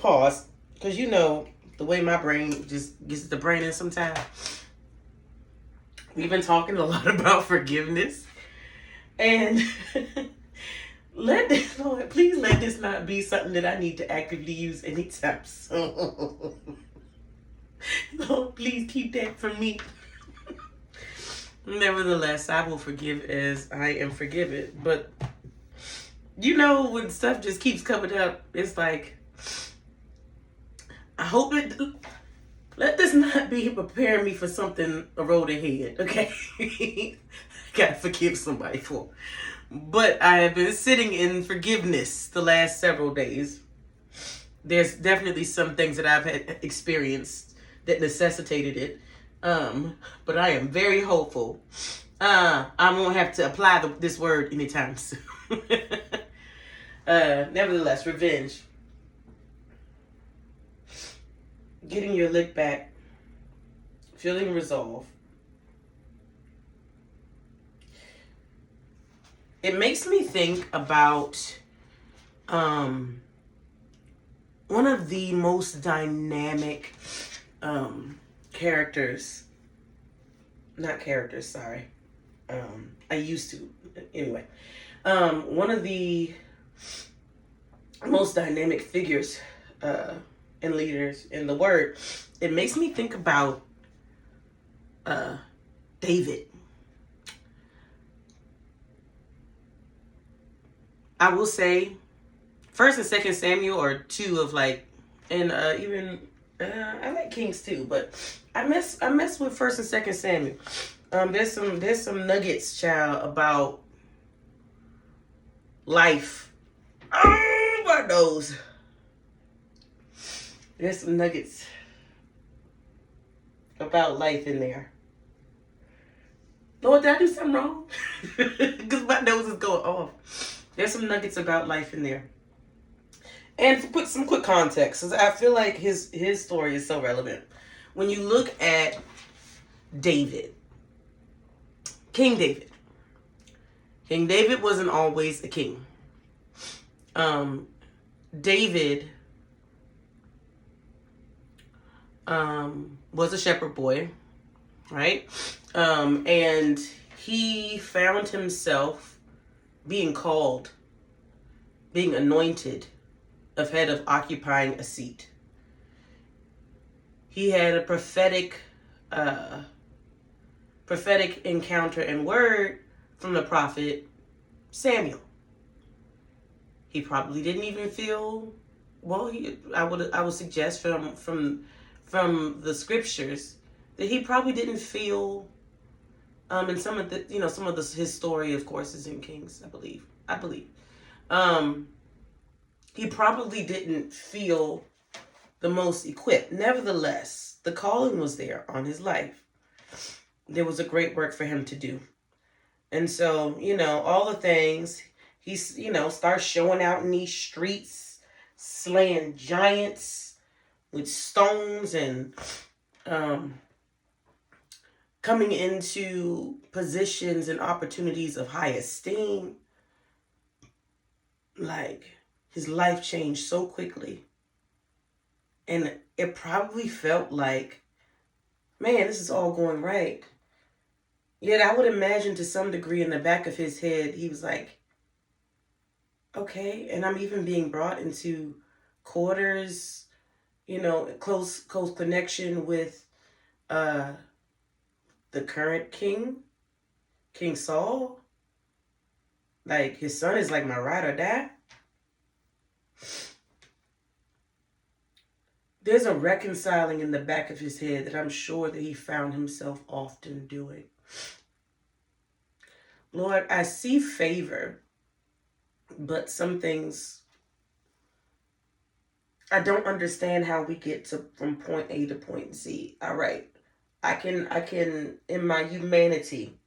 pause, because you know the way my brain just gets the brain in sometimes. We've been talking a lot about forgiveness, and let this, Lord, please let this not be something that I need to actively use anytime soon. Lord, please keep that from me. Nevertheless, I will forgive as I am forgiven. But you know, when stuff just keeps coming up, it's like, I hope it. Let this not be preparing me for something a road ahead, okay? Gotta forgive somebody for. But I have been sitting in forgiveness the last several days. There's definitely some things that I've had experienced that necessitated it. But I am very hopeful. I won't have to apply this word anytime soon. Nevertheless, revenge. Getting your lick back. Feeling resolve. It makes me think about one of the most dynamic characters. Not characters, sorry. I used to. Anyway. One of the most dynamic figures and leaders in the Word. It makes me think about David. I will say, First and Second Samuel are two of like, and even I like Kings too, but I mess with First and Second Samuel. There's some nuggets, child, about life. Oh my nose. There's some nuggets about life in there. Lord, did I do something wrong? Because my nose is going off. There's some nuggets about life in there. And to put some quick context, because I feel like his story is so relevant. When you look at David, King David. King David wasn't always a king. David was a shepherd boy, right? And he found himself being called, being anointed of head of occupying a seat. He had a prophetic encounter and word from the prophet Samuel. He probably didn't even feel well. I would suggest from the scriptures that he probably didn't feel. And some of his story, of course, is in Kings. I believe. He probably didn't feel the most equipped. Nevertheless, the calling was there on his life. There was a great work for him to do. And so, all the things, he's, starts showing out in these streets, slaying giants with stones and coming into positions and opportunities of high esteem. Like, his life changed so quickly. And it probably felt like, man, this is all going right. Yet I would imagine to some degree in the back of his head, he was like, okay, and I'm even being brought into quarters, close connection with the current king, King Saul. Like, his son is like my ride or die. There's a reconciling in the back of his head that I'm sure that he found himself often doing. Lord, I see favor, but some things, I don't understand how we get from point A to point Z. All right. I can in my humanity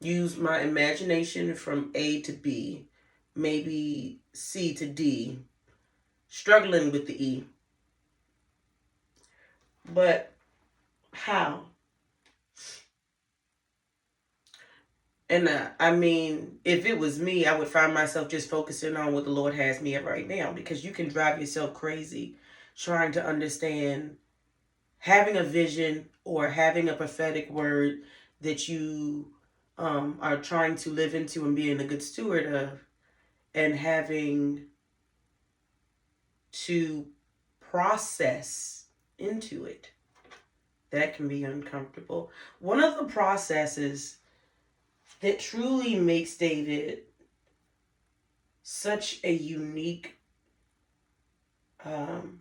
use my imagination from A to B, maybe C to D, struggling with the E. But how? And I mean, if it was me, I would find myself just focusing on what the Lord has me at right now, because you can drive yourself crazy trying to understand having a vision or having a prophetic word that you are trying to live into and being a good steward of, and having to process into it. That can be uncomfortable. One of the processes that truly makes David such a unique, um,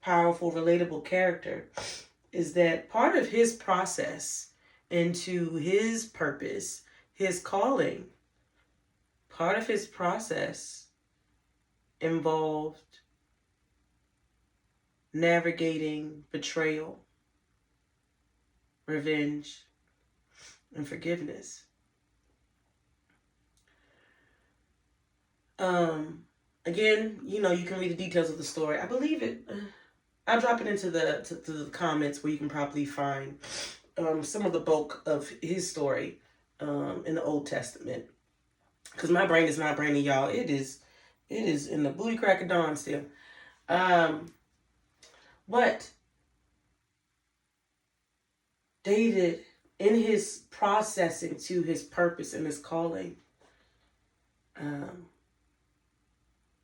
powerful, relatable character is that part of his process into his purpose, his calling, part of his process involved navigating betrayal, revenge, and forgiveness. Um, Again, you can read the details of the story. I believe it. I'll drop it into to the comments where you can probably find some of the bulk of his story in the Old Testament. Because my brain is not braining, y'all. It is in the booty crack of dawn still. Um, but David, in his processing to his purpose and his calling, um,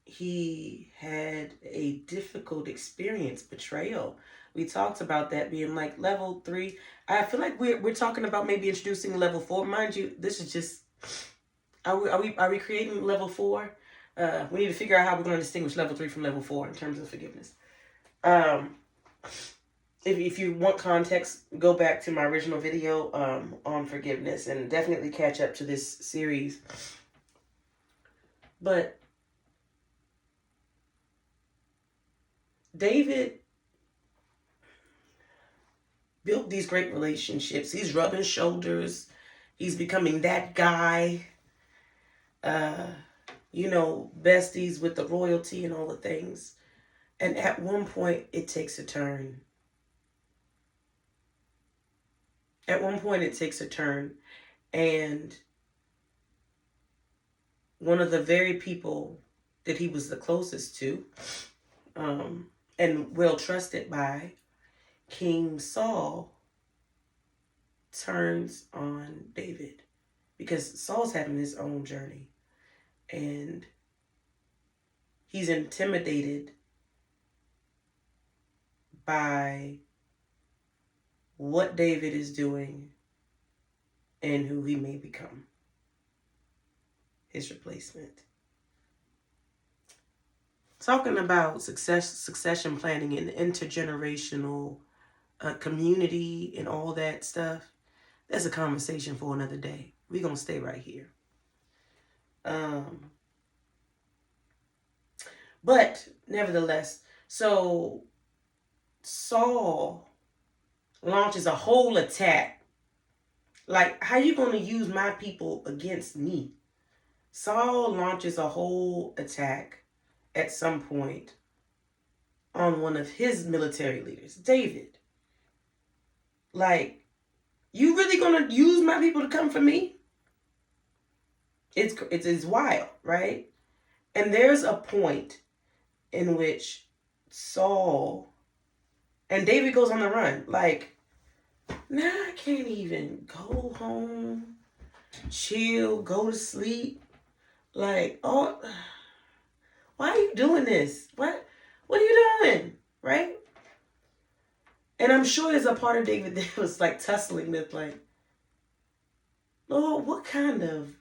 he had a difficult experience, betrayal. We talked about that being like level 3. I feel like we're talking about maybe introducing level 4. Mind you, this is just, are we creating level 4? We need to figure out how we're going to distinguish level 3 from level 4 in terms of forgiveness. Um, if you want context, go back to my original video on forgiveness, and definitely catch up to this series. But David built these great relationships. He's rubbing shoulders. He's becoming that guy. Uh, besties with the royalty and all the things. And at one point, it takes a turn. And one of the very people that he was the closest to, and well trusted by, King Saul, turns on David because Saul's having his own journey, and he's intimidated by what David is doing and who he may become, his replacement. Talking about succession planning and intergenerational community and all that stuff, that's a conversation for another day. We're going to stay right here. But nevertheless, so Saul launches a whole attack. Like, how you going to use my people against me? Saul launches a whole attack at some point on one of his military leaders, David. Like, you really going to use my people to come for me? It's wild, right? And there's a point in which Saul and David goes on the run. Like, now I can't even go home, chill, go to sleep. Like, oh, why are you doing this? What are you doing? Right? And I'm sure there's a part of David that was like tussling with, like, Lord, what kind of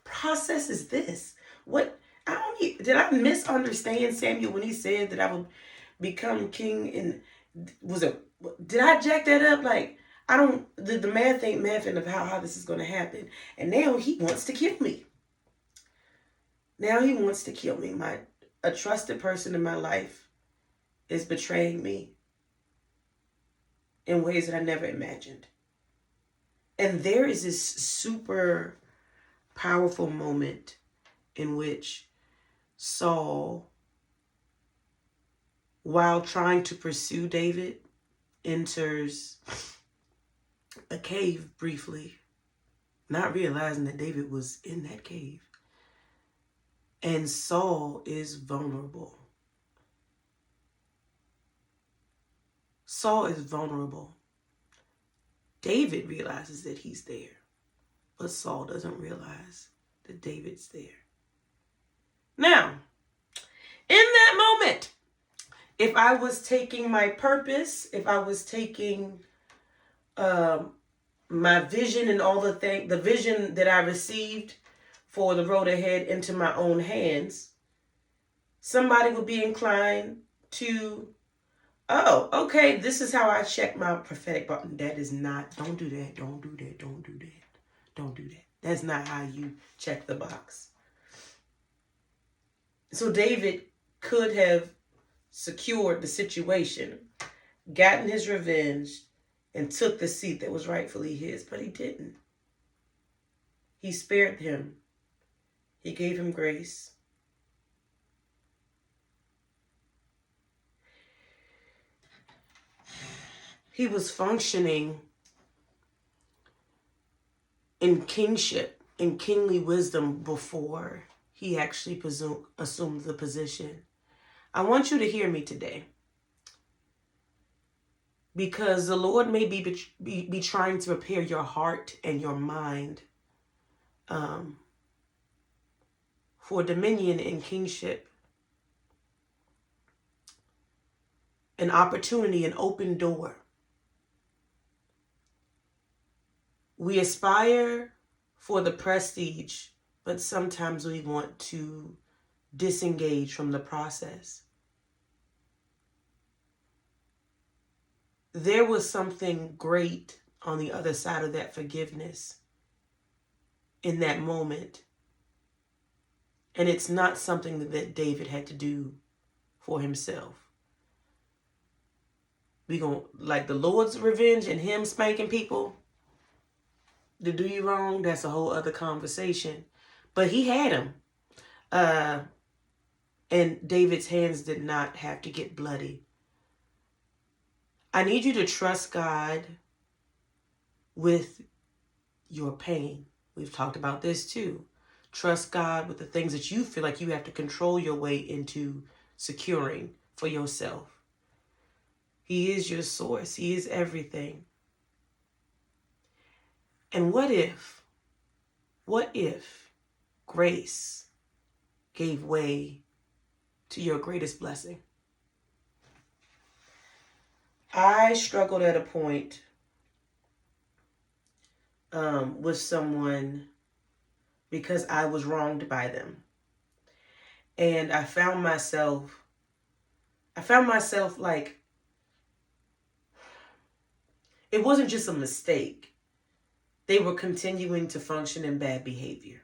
process is this? Did I misunderstand Samuel when he said that I would become king? And did I jack that up? Like, I don't, the math ain't mathing of how this is going to happen. And now he wants to kill me. A trusted person in my life is betraying me in ways that I never imagined. And there is this super powerful moment in which Saul, while trying to pursue David, enters a cave briefly not realizing that David was in that cave. And Saul is vulnerable. Saul is vulnerable. David realizes that he's there, but Saul doesn't realize that David's there. Now, in that moment, if I was taking my purpose, if I was taking my vision and all the vision that I received for the road ahead into my own hands, somebody would be inclined to, oh, okay, this is how I check my prophetic button. That is not, don't do that, don't do that, don't do that, don't do that. That's not how you check the box. So David could have secured the situation, gotten his revenge, and took the seat that was rightfully his, but he didn't. He spared him. He gave him grace. He was functioning in kingship, in kingly wisdom before he actually assumed the position. I want you to hear me today, because the Lord may be trying to prepare your heart and your mind for dominion and kingship, an opportunity, an open door. We aspire for the prestige, but sometimes we want to disengage from the process. There was something great on the other side of that forgiveness in that moment. And it's not something that David had to do for himself. We gonna, like the Lord's revenge and him spanking people to do you wrong, that's a whole other conversation. But he had him. And David's hands did not have to get bloody. I need you to trust God with your pain. We've talked about this too. Trust God with the things that you feel like you have to control your way into securing for yourself. He is your source. He is everything. And what if grace gave way to your greatest blessing? I struggled at a point with someone because I was wronged by them. And I found myself like, it wasn't just a mistake. They were continuing to function in bad behavior.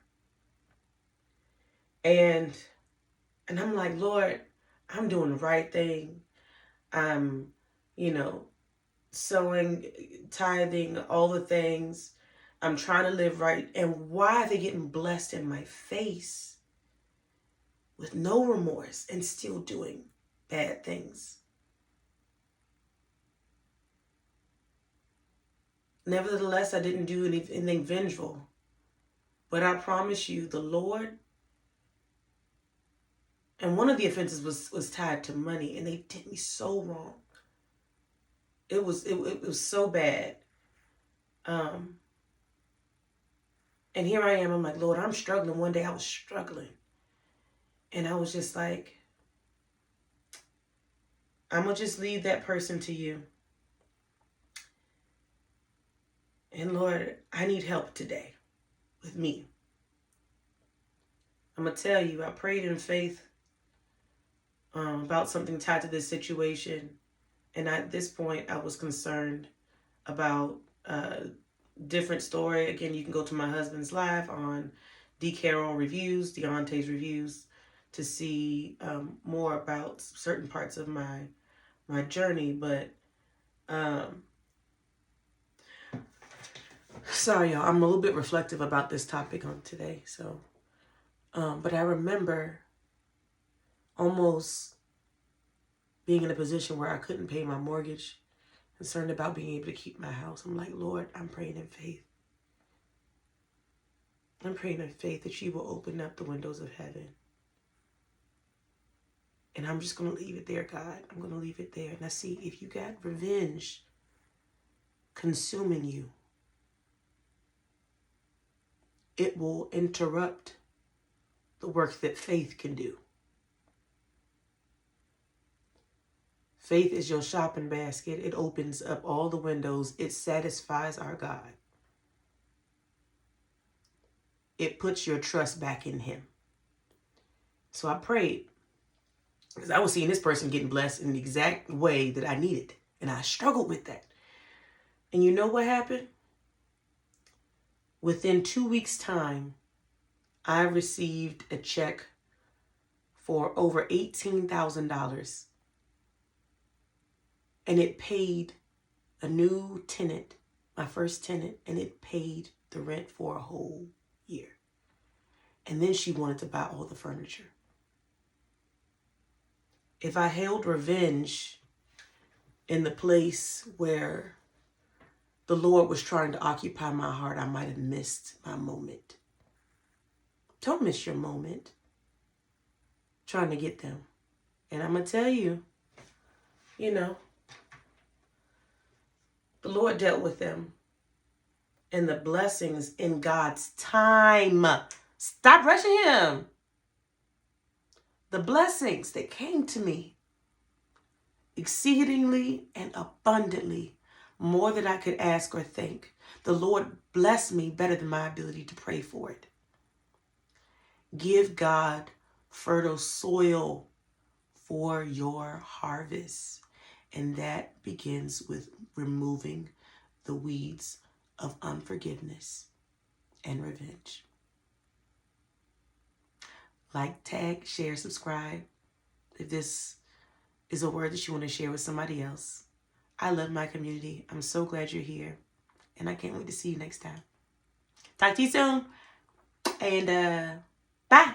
And I'm like, Lord, I'm doing the right thing. I'm, sowing, tithing, all the things. I'm trying to live right. And why are they getting blessed in my face with no remorse and still doing bad things? Nevertheless, I didn't do anything vengeful. But I promise you, the Lord, and one of the offenses was tied to money, and they did me so wrong. It was so bad. And here I am, I'm like, Lord, I'm struggling. One day I was struggling. And I was just like, I'm going to just leave that person to you. And Lord, I need help today with me. I'm going to tell you, I prayed in faith about something tied to this situation. And at this point, I was concerned about different story. Again, you can go to my husband's live on D. Carroll Reviews, Deontay's Reviews, to see more about certain parts of my journey. But sorry, y'all, I'm a little bit reflective about this topic on today. So, but I remember almost being in a position where I couldn't pay my mortgage, concerned about being able to keep my house. I'm like, Lord, I'm praying in faith. I'm praying in faith that you will open up the windows of heaven. And I'm just going to leave it there, God. I'm going to leave it there. Now see, if you got revenge consuming you, it will interrupt the work that faith can do. Faith is your shopping basket. It opens up all the windows. It satisfies our God. It puts your trust back in him. So I prayed, because I was seeing this person getting blessed in the exact way that I needed. And I struggled with that. And you know what happened? Within 2 weeks' time, I received a check for over $18,000. And it paid a new tenant, my first tenant, and it paid the rent for a whole year. And then she wanted to buy all the furniture. If I held revenge in the place where the Lord was trying to occupy my heart, I might have missed my moment. Don't miss your moment trying to get them. And I'm going to tell you, the Lord dealt with them. And the blessings in God's time. Stop rushing him. The blessings that came to me exceedingly and abundantly, more than I could ask or think. The Lord blessed me better than my ability to pray for it. Give God fertile soil for your harvest. And that begins with removing the weeds of unforgiveness and revenge. Like, tag, share, subscribe. If this is a word that you want to share with somebody else. I love my community. I'm so glad you're here. And I can't wait to see you next time. Talk to you soon. And bye.